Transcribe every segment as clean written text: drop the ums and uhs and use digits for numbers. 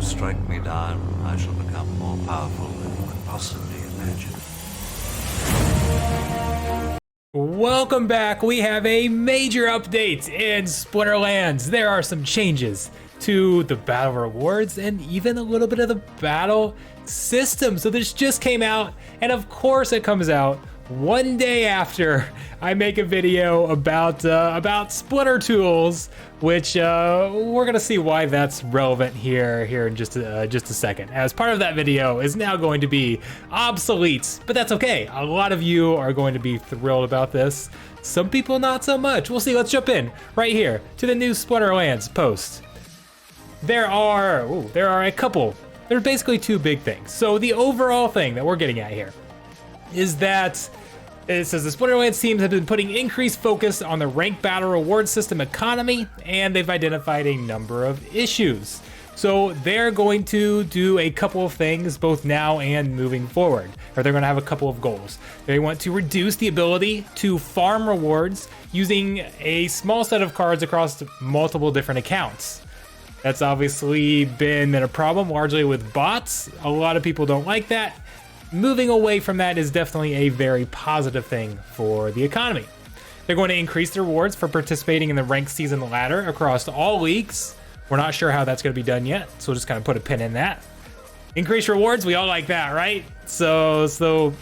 strike me down, I shall become more powerful than you could possibly imagine. Welcome back. We have a major update in Splinterlands. There are some changes to the battle rewards and even a little bit of the battle system. So this just came out, and of course it comes out one day after I make a video about Splinter tools, which we're gonna see why that's relevant here in just a second. As part of that video is now going to be obsolete, but that's okay. A lot of you are going to be thrilled about this. Some people not so much. We'll see. Let's jump in right here to the new Splinterlands post. There are a couple. There's basically two big things. So the overall thing that we're getting at here is that it says the Splinterlands teams have been putting increased focus on the ranked battle reward system economy, and they've identified a number of issues. So they're going to do a couple of things both now and moving forward, or they're going to have a couple of goals. They want to reduce the ability to farm rewards using a small set of cards across multiple different accounts. That's obviously been a problem largely with bots. A lot of people don't like that. Moving away from that is definitely a very positive thing for the economy. They're going to increase the rewards for participating in the ranked season ladder across all leagues. We're not sure how that's going to be done yet, so we'll just kind of put a pin in that. Increased rewards, we all like that, right? So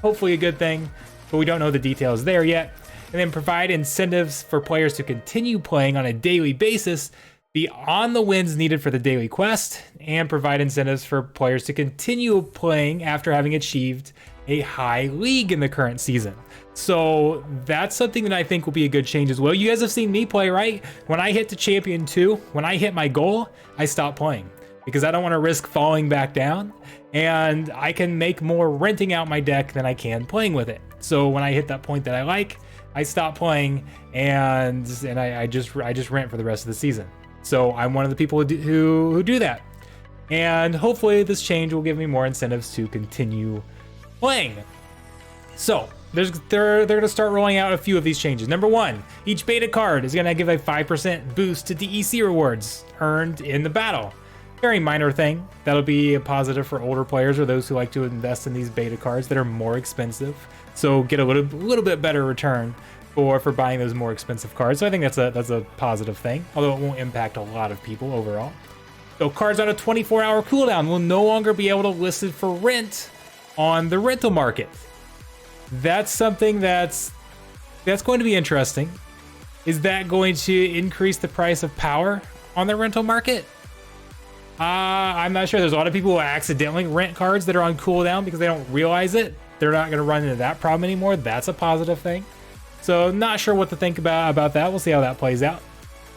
hopefully a good thing, but we don't know the details there yet. And then provide incentives for players to continue playing on a daily basis beyond the wins needed for the daily quest, and provide incentives for players to continue playing after having achieved a high league in the current season. So that's something that I think will be a good change as well. You guys have seen me play, right? When I hit to Champion 2, when I hit my goal, I stop playing because I don't want to risk falling back down, and I can make more renting out my deck than I can playing with it. So when I hit that point that I like, I stop playing and I just rent for the rest of the season. So I'm one of the people who do that. And hopefully this change will give me more incentives to continue playing. So they're going to start rolling out a few of these changes. Number one, each beta card is going to give a 5% boost to DEC rewards earned in the battle. Very minor thing. That'll be a positive for older players or those who like to invest in these beta cards that are more expensive. So get a little bit better return for buying those more expensive cards. So I think that's a positive thing, although it won't impact a lot of people overall. So cards on a 24-hour cooldown will no longer be able to list it for rent on the rental market. That's something that's going to be interesting. Is that going to increase the price of power on the rental market? I'm not sure. There's a lot of people who accidentally rent cards that are on cooldown because they don't realize it. They're not going to run into that problem anymore. That's a positive thing. So not sure what to think about that. We'll see how that plays out.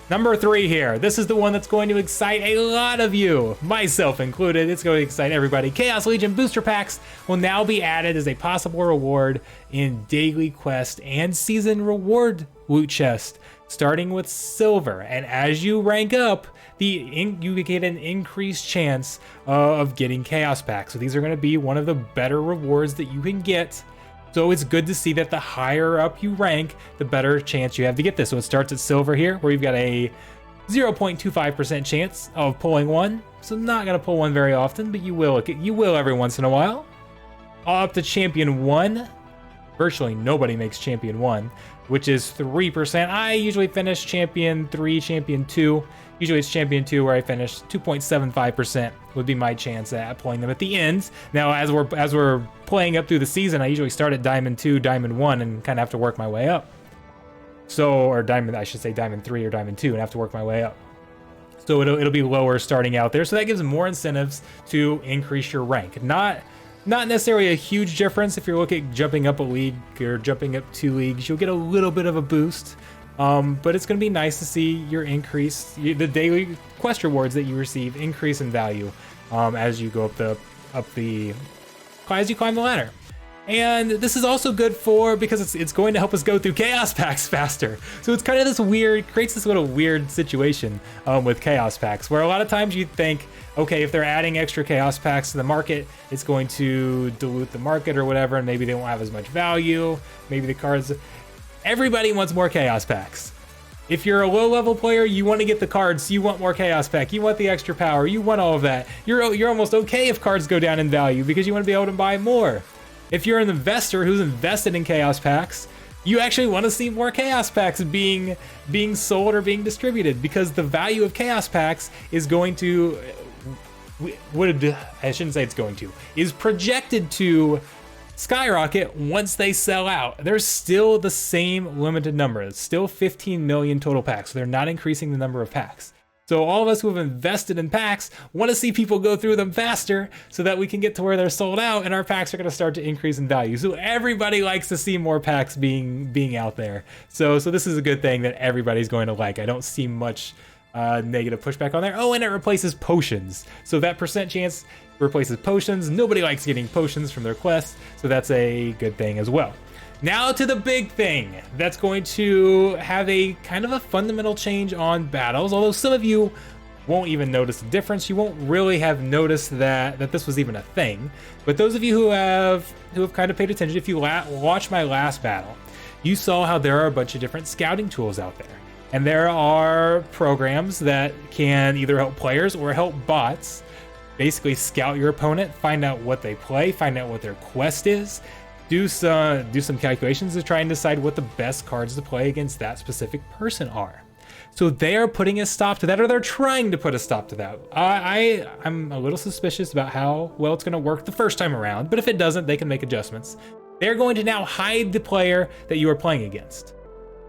Number 3 here. This is the one that's going to excite a lot of you, myself included. It's going to excite everybody. Chaos Legion booster packs will now be added as a possible reward in daily quest and season reward loot chest, starting with silver. And as you rank up, you get an increased chance of getting chaos packs. So these are going to be one of the better rewards that you can get. So it's good to see that the higher up you rank, the better chance you have to get this. So it starts at silver here, where you've got a 0.25% chance of pulling one. So not gonna pull one very often, but you will every once in a while. Up to champion 1. Virtually nobody makes champion 1, which is 3%. I usually finish champion 3, champion 2. Usually it's champion 2 where I finish. 2.75% would be my chance at pulling them at the end. Now, as we're playing up through the season, I usually start at diamond 2, diamond 1, and kind of have to work my way up. Or diamond, I should say diamond 3 or diamond 2, and have to work my way up. So it'll be lower starting out there. So that gives more incentives to increase your rank. Not necessarily a huge difference if you're looking at jumping up a league or jumping up 2 leagues. You'll get a little bit of a boost. But it's going to be nice to see your the daily quest rewards that you receive increase in value as you go as you climb the ladder. And this is also good because it's going to help us go through chaos packs faster. So it's kind of creates this little weird situation with chaos packs, where a lot of times you think, okay, if they're adding extra chaos packs to the market, it's going to dilute the market or whatever, and maybe they won't have as much value. Maybe the cards. Everybody wants more chaos packs. If you're a low level player, you want to get the cards, you want more chaos pack, you want the extra power, you want all of that. You're almost okay if cards go down in value because you want to be able to buy more. If you're an investor who's invested in chaos packs, you actually want to see more chaos packs being sold or being distributed, because the value of chaos packs is going to, I shouldn't say it's going to, is projected to skyrocket once they sell out. There's still the same limited number. It's still 15 million total packs. So they're not increasing the number of packs. So all of us who have invested in packs want to see people go through them faster so that we can get to where they're sold out and our packs are going to start to increase in value. So everybody likes to see more packs being out there. So this is a good thing that everybody's going to like. I don't see much negative pushback on there. Oh, and it replaces potions. So that percent chance replaces potions. Nobody likes getting potions from their quests, so that's a good thing as well. Now to the big thing that's going to have a kind of a fundamental change on battles, although some of you won't even notice the difference. You won't really have noticed that this was even a thing. But those of you who have kind of paid attention, if you watched my last battle, you saw how there are a bunch of different scouting tools out there. And there are programs that can either help players or help bots basically scout your opponent, find out what they play, find out what their quest is, do some calculations to try and decide what the best cards to play against that specific person are. So they are putting a stop to that, or they're trying to put a stop to that. I'm a little suspicious about how well it's going to work the first time around, but if it doesn't, they can make adjustments. They're going to now hide the player that you are playing against.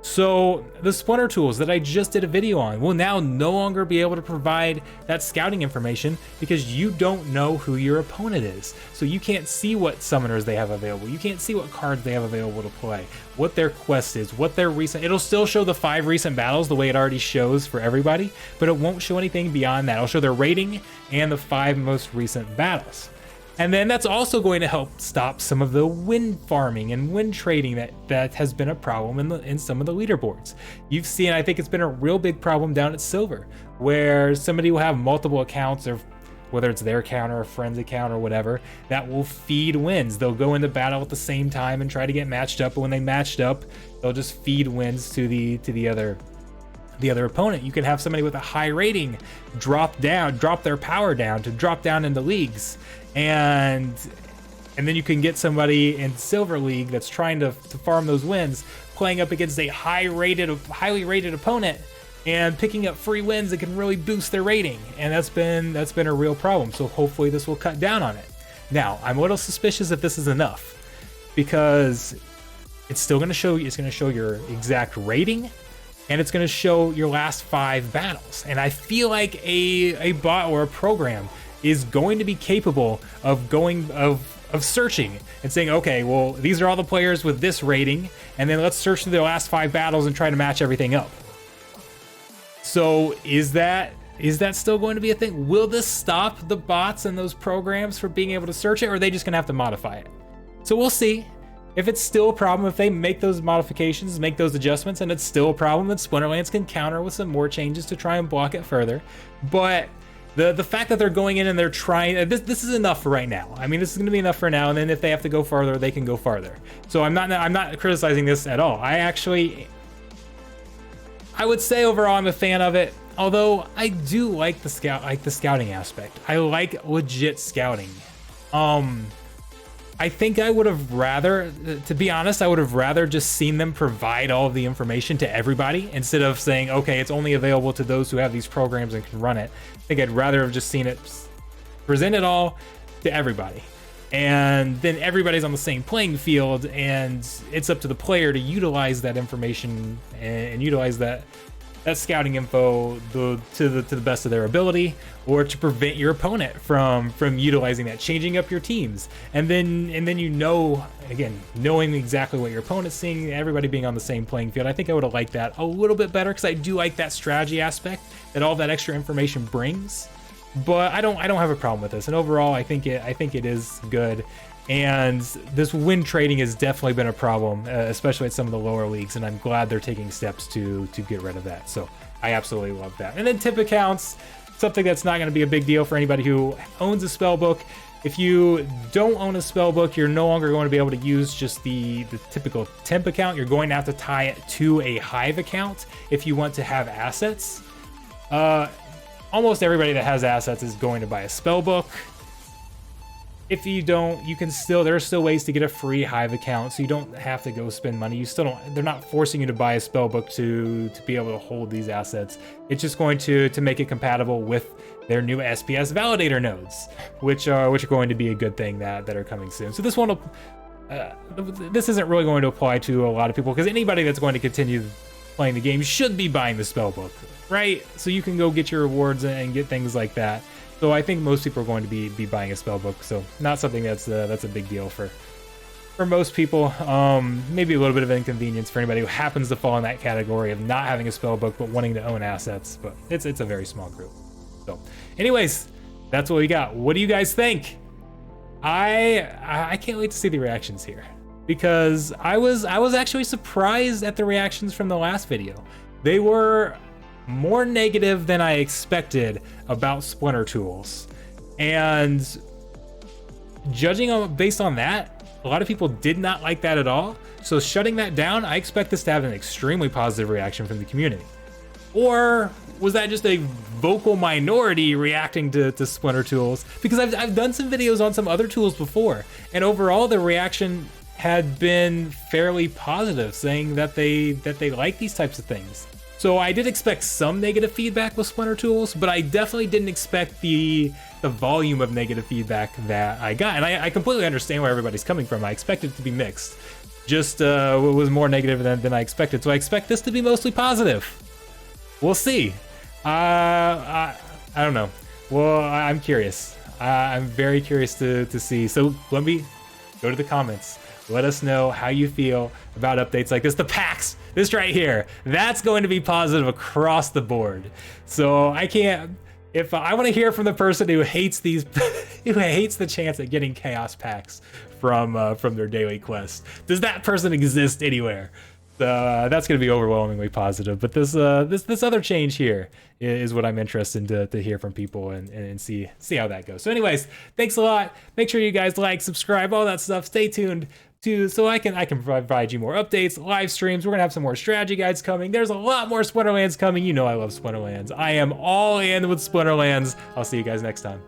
So the Splinter tools that I just did a video on will now no longer be able to provide that scouting information because you don't know who your opponent is. So you can't see what summoners they have available. You can't see what cards they have available to play, what their quest is, what their recent, it'll still show the 5 recent battles the way it already shows for everybody, but it won't show anything beyond that. It'll show their rating and the 5 most recent battles. And then that's also going to help stop some of the win farming and win trading that has been a problem in some of the leaderboards. You've seen, I think it's been a real big problem down at Silver, where somebody will have multiple accounts, or whether it's their account or a friend's account or whatever, that will feed wins. They'll go into battle at the same time and try to get matched up, but when they matched up, they'll just feed wins to the other opponent. You can have somebody with a high rating drop their power down to drop down into leagues, and then you can get somebody in Silver League that's trying to farm those wins, playing up against a highly rated opponent and picking up free wins that can really boost their rating. And that's been a real problem. So hopefully this will cut down on it. Now, I'm a little suspicious if this is enough, because it's going to show your exact rating, and it's going to show your last 5 battles. And I feel like a bot or a program is going to be capable of searching and saying, okay, well, these are all the players with this rating, and then let's search through their last 5 battles and try to match everything up. So is that still going to be a thing? Will this stop the bots and those programs from being able to search it, or are they just going to have to modify it? So we'll see. If it's still a problem, if they make those modifications, make those adjustments, and it's still a problem, then Splinterlands can counter with some more changes to try and block it further. But the fact that they're going in and they're trying, this is enough for right now. I mean, this is going to be enough for now, and then if they have to go farther, they can go farther. So I'm not criticizing this at all. I would say overall I'm a fan of it, although I do like the scouting aspect. I like legit scouting. I think I would have rather, to be honest, I would have rather just seen them provide all of the information to everybody instead of saying, okay, it's only available to those who have these programs and can run it. I think I'd rather have just seen it present it all to everybody. And then everybody's on the same playing field, and it's up to the player to utilize that information and utilize that scouting info to the best of their ability, or to prevent your opponent from utilizing that, changing up your teams. And then again, knowing exactly what your opponent's seeing, everybody being on the same playing field. I think I would have liked that a little bit better, because I do like that strategy aspect that all that extra information brings. But I don't have a problem with this, and overall I think it is good. And this win trading has definitely been a problem, especially at some of the lower leagues, and I'm glad they're taking steps to get rid of that. So I absolutely love that. And then tip accounts, something that's not going to be a big deal for anybody who owns a spell book. If you don't own a spellbook, you're no longer going to be able to use just the typical temp account. You're going to have to tie it to a Hive account if you want to have assets. Almost everybody that has assets is going to buy a spellbook. If you don't, you can still, there are still ways to get a free Hive account, so you don't have to go spend money. You still don't, they're not forcing you to buy a spellbook to be able to hold these assets. It's just going to make it compatible with their new SPS validator nodes, which are going to be a good thing that are coming soon. So this one, this isn't really going to apply to a lot of people, because anybody that's going to continue playing the game should be buying the spellbook, right? So you can go get your rewards and get things like that. So I think most people are going to be buying a spellbook, so not something that's a big deal for most people. Maybe a little bit of inconvenience for anybody who happens to fall in that category of not having a spellbook but wanting to own assets, but it's a very small group. So anyways, that's what we got. What do you guys think? I can't wait to see the reactions here, because I was actually surprised at the reactions from the last video. They were more negative than I expected about Splinter Tools, and judging based on that, a lot of people did not like that at all. So shutting that down, I expect this to have an extremely positive reaction from the community. Or was that just a vocal minority reacting to Splinter Tools? Because I've done some videos on some other tools before, and overall the reaction had been fairly positive, saying that they like these types of things. So I did expect some negative feedback with Splinter Tools, but I definitely didn't expect the volume of negative feedback that I got. And I completely understand where everybody's coming from. I expected it to be mixed. Just it was more negative than I expected. So I expect this to be mostly positive. We'll see. I don't know. Well, I'm curious. I'm very curious to see. So let me go to the comments. Let us know how you feel about updates like this. The packs, this right here, that's going to be positive across the board. So I can't, if I want to hear from the person who hates these, who hates the chance at getting chaos packs from their daily quest. Does that person exist anywhere? That's going to be overwhelmingly positive. But this other change here is what I'm interested in to hear from people and see how that goes. So anyways, thanks a lot. Make sure you guys like, subscribe, all that stuff. Stay tuned so I can provide you more updates, live streams. We're gonna have some more strategy guides coming. There's a lot more Splinterlands coming. You know I love Splinterlands. I am all in with Splinterlands. I'll see you guys next time.